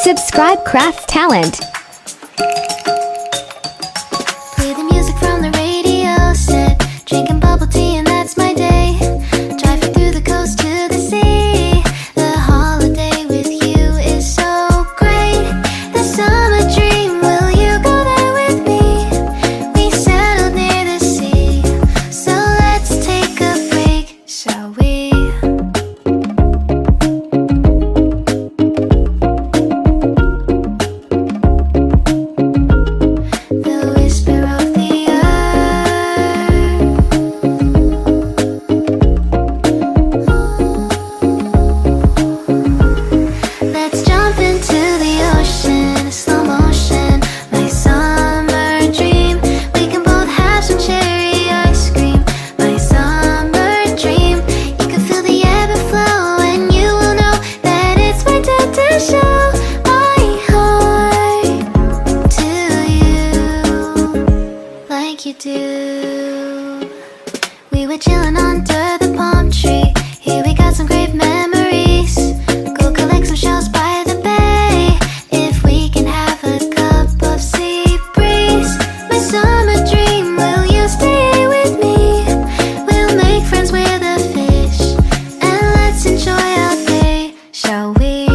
Subscribe Craftz Talent. Play the music from the radio set, drinking bubble tea and that's my day. Driving through the coast to the sea, the holiday with you is so great. The summer dream, will you go there with me? We settled near the sea, so let's take a break, shall we? The whisper of the earth. Let's jump into the ocean, slow motion, my summer dream. We can both have some cherry ice cream, my summer dream. You can feel the ebb and flow, and you will know that it's my time to show my heart to you like you do. We were chilling under the palm tree. Here we got some great memories. Go collect some shells by the bay. If we can have a cup of sea breeze, my summer dream, will you stay with me? We'll make friends with the fish, and let's enjoy our day, shall we?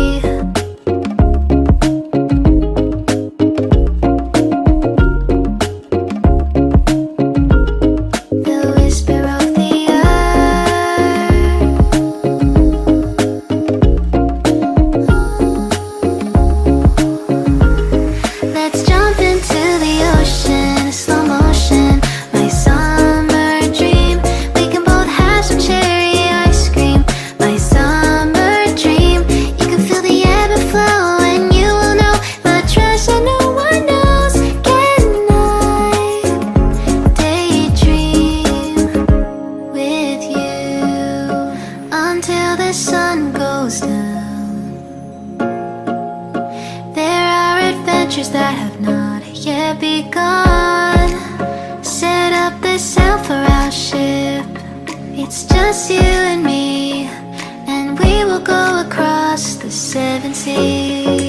The whisper of the earth. Let's jump into the ocean, slow motion, my summer dream. We can both have some cherry ice cream, my summer dream. You can feel the ebb and flow, and you will know the treasure no one knows. Can I daydream with you until the sun goes down? There are adventures that have not yet begun. Set up the sail for our ship. It's just you and me, and we will go across the seven seas.